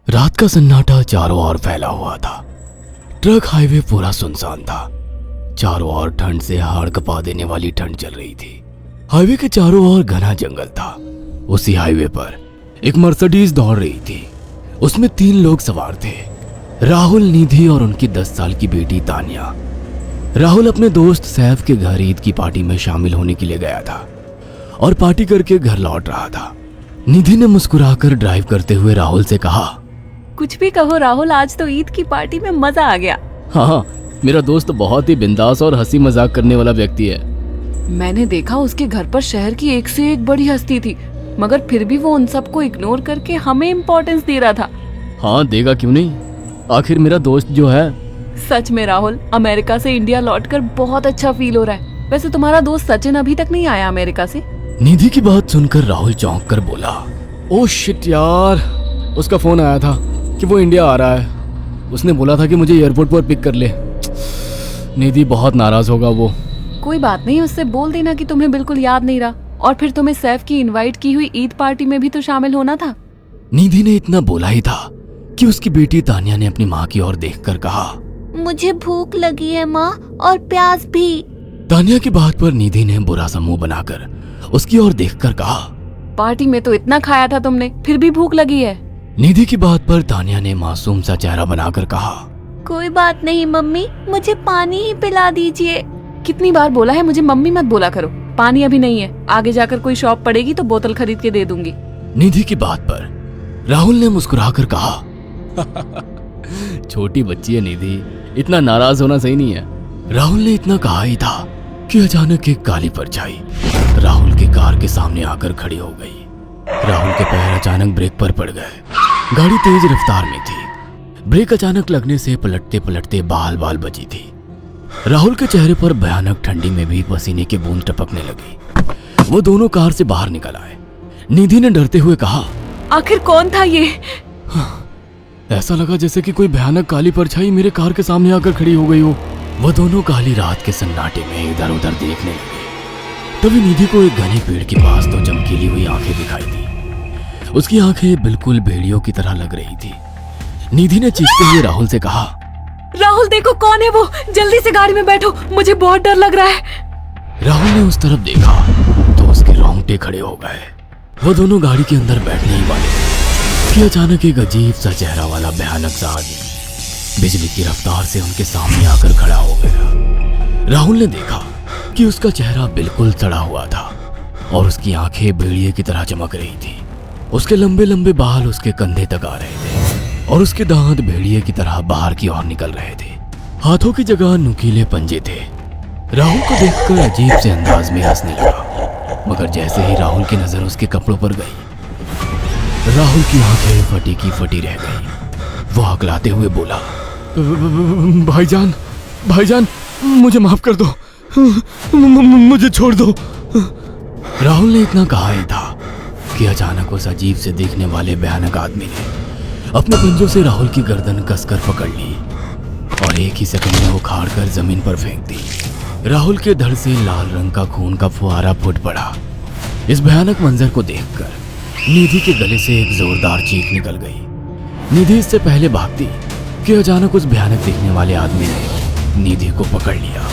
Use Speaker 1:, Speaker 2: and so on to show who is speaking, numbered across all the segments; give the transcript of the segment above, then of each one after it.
Speaker 1: रात का सन्नाटा चारों ओर फैला हुआ था। ट्रक हाईवे पूरा सुनसान था। चारों ओर ठंड से हाड़ कपा देने वाली ठंड चल रही थी। हाईवे के चारों ओर घना जंगल था। उसी हाईवे पर एक मर्सिडीज दौड़ रही थी। उसमें 3 लोग सवार थे, राहुल, निधि और उनकी 10 साल की बेटी तानिया। राहुल अपने दोस्त सैफ के घर ईद की पार्टी में शामिल होने के लिए गया था और पार्टी करके घर लौट रहा था। निधि ने मुस्कुराकर ड्राइव करते हुए राहुल से कहा,
Speaker 2: कुछ भी कहो राहुल, आज तो ईद की पार्टी में मजा आ गया।
Speaker 1: हाँ, मेरा दोस्त बहुत ही बिंदास और हंसी मजाक करने वाला व्यक्ति है।
Speaker 2: मैंने देखा उसके घर पर शहर की एक से एक बड़ी हस्ती थी, मगर फिर भी वो उन सबको इग्नोर करके हमें इम्पोर्टेंस दे रहा था।
Speaker 1: हाँ, देगा क्यों नहीं, आखिर मेरा दोस्त जो है।
Speaker 2: सच में राहुल, अमेरिका से इंडिया लौटकर बहुत अच्छा फील हो रहा है। वैसे तुम्हारा दोस्त सचिन अभी तक नहीं आया अमेरिका से?
Speaker 1: निधि की बात सुनकर राहुल चौंक कर बोला, ओह शिट यार, उसका फोन आया था कि वो इंडिया आ रहा है। उसने बोला था कि मुझे एयरपोर्ट पर पिक कर ले। निधि बहुत नाराज होगा वो।
Speaker 2: कोई बात नहीं, उससे बोल देना कि तुम्हें बिल्कुल याद नहीं रहा। और फिर तुम्हें सैफ की इनवाइट की हुई ईद पार्टी में भी तो शामिल होना था।
Speaker 1: निधि ने इतना बोला ही था कि उसकी बेटी तानिया ने अपनी माँ की ओर देखकर कहा,
Speaker 3: मुझे भूख लगी है माँ, और प्यास भी।
Speaker 1: तानिया की बात पर निधि ने बुरा सा मुंह बनाकर उसकी ओर देखकर कहा,
Speaker 2: पार्टी में तो इतना खाया था तुमने, फिर भी भूख लगी है।
Speaker 1: निधि की बात पर तानिया ने मासूम सा चेहरा बनाकर कहा,
Speaker 3: कोई बात नहीं मम्मी, मुझे पानी ही पिला दीजिए।
Speaker 2: कितनी बार बोला है मुझे मम्मी मत बोला करो। पानी अभी नहीं है, आगे जाकर कोई शॉप पड़ेगी तो बोतल खरीद के दे दूंगी।
Speaker 1: निधि की बात पर राहुल ने मुस्कुराकर कहा, छोटी बच्ची है निधि, इतना नाराज होना सही नहीं है। राहुल ने इतना कहा ही था कि अचानक एक काली परछाई राहुल की कार के सामने आकर खड़ी हो गई। राहुल के पैर अचानक ब्रेक पर पड़ गए। गाड़ी तेज रफ्तार में थी। ब्रेक अचानक लगने से पलटते पलटते बाल बाल बची थी। राहुल के चेहरे पर भयानक ठंडी में भी पसीने की बूंद टपकने लगी। वो दोनों कार से बाहर निकल आए। निधि ने डरते हुए कहा,
Speaker 2: आखिर कौन था ये?
Speaker 1: ऐसा लगा जैसे कि कोई भयानक काली परछाई मेरे कार के सामने आकर खड़ी हो गई हो। वो दोनों काली रात के सन्नाटे में इधर उधर देखने लगे। तभी निधि को एक घने पेड़ के पास दो चमकीली हुई आंखें दिखाई दी। उसकी आंखें बिल्कुल भेड़ियों की तरह लग रही थी। निधि ने चीखते हुए राहुल से कहा,
Speaker 2: राहुल देखो कौन है वो, जल्दी से गाड़ी में बैठो, मुझे बहुत डर लग रहा है।
Speaker 1: राहुल ने उस तरफ देखा तो उसके रोंगटे खड़े हो गए। वो दोनों गाड़ी के अंदर बैठने ही वाले थे कि अचानक एक अजीब सा चेहरा वाला भयानक सा आदमी बिजली की रफ्तार से उनके सामने आकर खड़ा हो गया। राहुल ने देखा कि उसका चेहरा बिल्कुल सड़ा हुआ था और उसकी आंखें भेड़िए की तरह चमक रही थी। उसके लंबे लंबे बाल उसके कंधे तक आ रहे थे और उसके दांत भेड़िए की तरह बाहर की ओर निकल रहे थे। हाथों की जगह नुकीले पंजे थे। राहुल को देखकर अजीब से अंदाज में हंसने लगा, मगर जैसे ही राहुल की नजर उसके कपड़ों पर गई, राहुल की आंखें फटी की फटी रह गई। वो हकलाते हुए बोला, भाईजान, भाईजान, मुझे माफ कर दो, मुझे छोड़ दो। राहुल ने इतना कहा ही था कि अचानक उस अजीब से देखने वाले भयानक आदमी ने अपने पंजों से राहुल की गर्दन कसकर पकड़ ली और एक ही सेकंड में उखाड़ कर जमीन पर फेंक दी। राहुल के धड़ से लाल रंग का खून का फुहारा फूट पड़ा। इस भयानक मंजर को देखकर निधि के गले से एक जोरदार चीख निकल गई। निधि इससे पहले भागती कि अचानक उस भयानक दिखने वाले आदमी ने निधि को पकड़ लिया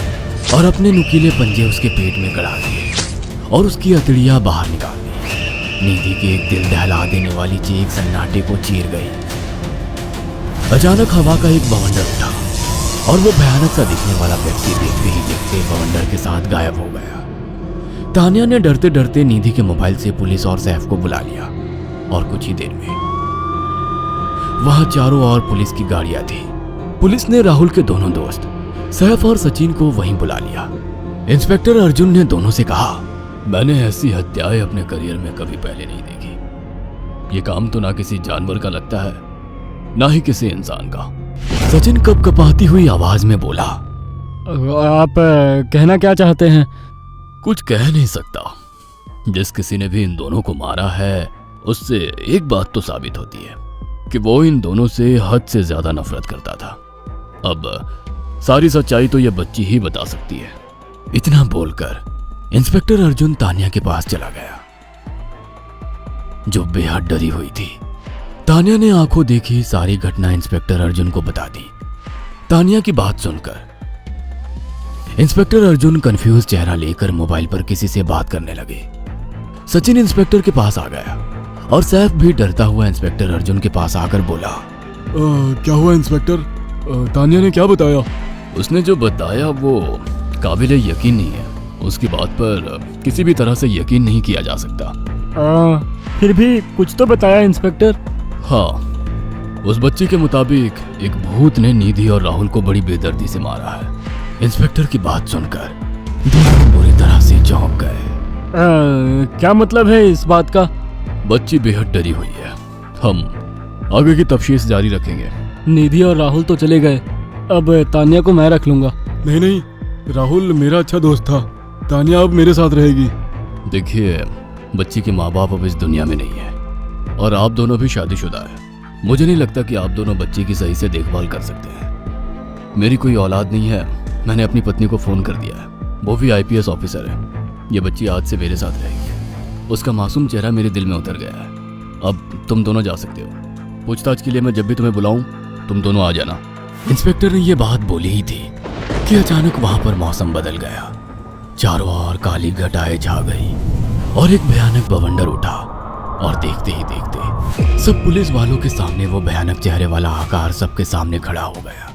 Speaker 1: और अपने नुकीले पंजे उसके पेट में गड़ा दिए और उसकी अतड़ियां बाहर निकाल दी। निधि की एक दिल दहला देने वाली चीख सन्नाटे को चीर गई। अचानक हवा का एक बवंडर उठा और वो भयानक सा दिखने वाला व्यक्ति देखते ही देखते बवंडर के साथ गायब हो गया। तानिया ने डरते डरते निधि के मोबाइल से पुलिस और सैफ को बुला लिया और कुछ ही देर में वहां चारों ओर पुलिस की गाड़ियां थी। पुलिस ने राहुल के दोनों दोस्त सैफ और सचिन को वहीं बुला लिया। इंस्पेक्टर अर्जुन ने दोनों से कहा, मैंने ऐसी हत्याएं अपने करियर में कभी पहले नहीं देखी। ये काम तो ना किसी जानवर का लगता है, ना ही किसी इंसान का। सचिन कपकपाती हुई आवाज में बोला,
Speaker 4: आप कहना क्या चाहते हैं?
Speaker 1: कुछ कह नहीं सकता। जिस किसी ने भी इन दोनों को मारा है, उससे एक बात तो साबित होती है कि वो इन दोनों से हद से ज्यादा नफरत करता था। अब सारी सच्चाई तो यह बच्ची ही बता सकती है। इतना बोलकर इंस्पेक्टर अर्जुन तानिया के पास चला गया, जो बेहद डरी हुई थी। तानिया ने आंखों देखी सारी घटना इंस्पेक्टर अर्जुन को बता दी। तानिया की बात सुनकर इंस्पेक्टर अर्जुन कंफ्यूज चेहरा लेकर मोबाइल पर किसी से बात करने लगे। सचिन इंस्पेक्टर के पास आ गया और सैफ भी डरता हुआ इंस्पेक्टर अर्जुन के पास आकर बोला,
Speaker 4: क्या हुआ इंस्पेक्टर? तानिया ने क्या बताया?
Speaker 1: उसने जो बताया वो काबिले यकीन नहीं है। उसकी बात पर किसी भी तरह से यकीन नहीं किया जा सकता।
Speaker 4: फिर भी कुछ तो बताया इंस्पेक्टर।
Speaker 1: हाँ, उस बच्ची के मुताबिक एक भूत ने निधि और राहुल को बड़ी बेदर्दी से मारा है। इंस्पेक्टर की बात सुनकर दोनों बुरी तरह से चौंक गए।
Speaker 4: क्या मतलब है इस बात का?
Speaker 1: बच्ची बेहद डरी हुई है। हम आगे की तफ्तीश जारी रखेंगे।
Speaker 4: निधि और राहुल तो चले गए, अब तानिया को मैं रख लूंगा।
Speaker 5: नहीं, राहुल मेरा अच्छा दोस्त था। तानिया अब मेरे साथ रहेगी।
Speaker 1: देखिए, बच्ची के माँ बाप अब इस दुनिया में नहीं है और आप दोनों भी शादीशुदा है। मुझे नहीं लगता कि आप दोनों बच्ची की सही से देखभाल कर सकते हैं। मेरी कोई औलाद नहीं है। मैंने अपनी पत्नी को फोन कर दिया है, वो भी IPS ऑफिसर है। ये बच्ची आज से मेरे साथ रहेगी। उसका मासूम चेहरा मेरे दिल में उतर गया है। अब तुम दोनों जा सकते हो। पूछताछ के लिए मैं जब भी तुम्हें बुलाऊं तुम दोनों आ जाना। इंस्पेक्टर ने ये बात बोली ही थी कि अचानक वहां पर मौसम बदल गया। चारों ओर काली घटाएं छा गई और एक भयानक बवंडर उठा और देखते ही देखते सब पुलिस वालों के सामने वो भयानक चेहरे वाला आकार सबके सामने खड़ा हो गया।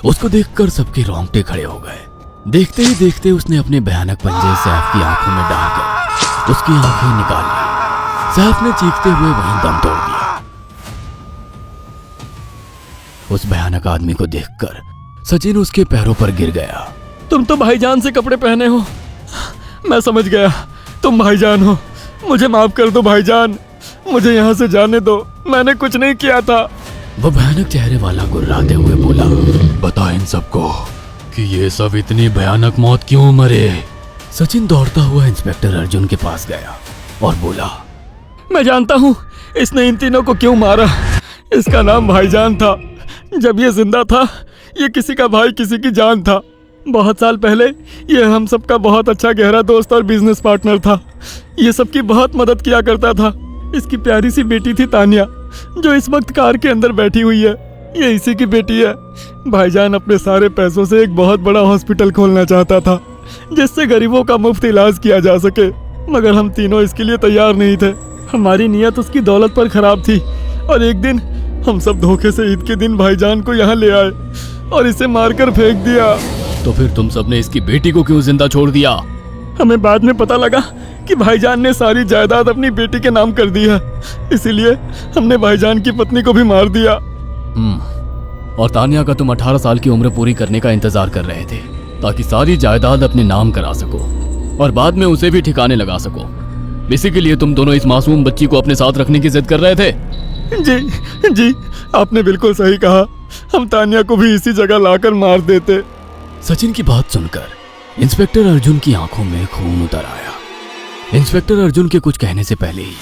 Speaker 1: उसको देखकर सबके रोंगटे खड़े हो गए। देखते ही देखते उसने अपने भयानक पंजे सैफ की आंखों में डालकर उसकी आंखें निकाल ली। सैफ ने चीखते हुए वहीं दम तोड़ दिया। उस भयानक आदमी को देखकर सचिन उसके पैरों पर गिर गया।
Speaker 4: तुम तो भाईजान से कपड़े पहने हो। मैं समझ गया, तुम भाईजान हो। मुझे माफ कर दो भाईजान, मुझे यहाँ से जाने दो। मैंने कुछ नहीं किया था।
Speaker 1: वो भयानक चेहरे वाला गुर्राते हुए बोला, बता इन सबको कि ये सब इतनी भयानक मौत क्यों मरे। सचिन दौड़ता हुआ इंस्पेक्टर अर्जुन के पास गया और बोला,
Speaker 4: मैं जानता हूँ इसने इन तीनों को क्यों मारा। इसका नाम भाईजान था। जब ये जिंदा था ये किसी का भाई किसी की जान था। बहुत साल पहले ये हम सबका बहुत अच्छा गहरा दोस्त और बिजनेस पार्टनर था। ये सबकी बहुत मदद किया करता था। इसकी प्यारी सी बेटी थी तानिया, जो इस वक्त कार के अंदर बैठी हुई है। ये इसी की बेटी है। भाईजान अपने सारे पैसों से एक बहुत बड़ा हॉस्पिटल खोलना चाहता था जिससे गरीबों का मुफ्त इलाज किया जा सके, मगर हम तीनों इसके लिए तैयार नहीं थे। हमारी नीयत उसकी दौलत पर खराब थी और एक दिन हम सब धोखे से ईद के दिन भाईजान को यहाँ ले आए और इसे मारकर फेंक दिया।
Speaker 1: तो फिर तुम सबने इसकी बेटी को क्यों जिंदा छोड़ दिया?
Speaker 4: हमें बाद में पता लगा कि भाईजान ने सारी जायदाद अपनी बेटी के नाम कर दी है, इसीलिए हमने भाईजान की पत्नी को भी मार दिया।
Speaker 1: और तानिया का तुम 18 साल की उम्र पूरी करने का इंतजार कर रहे थे ताकि सारी जायदाद अपने नाम करा सको और बाद में उसे भी ठिकाने लगा सको। इसी के लिए तुम दोनों इस मासूम बच्ची को अपने साथ रखने की जिद कर रहे थे।
Speaker 4: जी, आपने बिल्कुल सही कहा। हम तानिया को भी इसी जगह लाकर मार देते।
Speaker 1: सचिन की बात सुनकर इंस्पेक्टर अर्जुन की आंखों में खून उतर आया। इंस्पेक्टर अर्जुन के कुछ कहने से पहले ही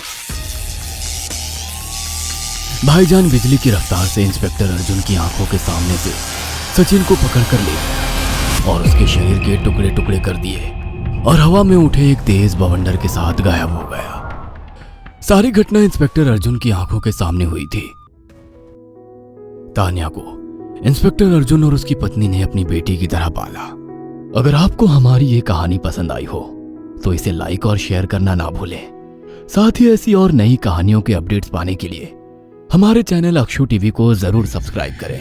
Speaker 1: भाईजान बिजली की रफ्तार से इंस्पेक्टर अर्जुन की आंखों के सामने से सचिन को पकड़कर ले गया और उसके शरीर के टुकड़े टुकड़े कर दिए और हवा में उठे एक तेज बवंडर के साथ गायब हो गया। सारी घटना इंस्पेक्टर अर्जुन की आंखों के सामने हुई थी। तानिया को इंस्पेक्टर अर्जुन और उसकी पत्नी ने अपनी बेटी की तरह पाला। अगर आपको हमारी ये कहानी पसंद आई हो तो इसे लाइक और शेयर करना ना भूलें। साथ ही ऐसी और नई कहानियों के अपडेट्स पाने के लिए हमारे चैनल अक्षु टीवी को जरूर सब्सक्राइब करें।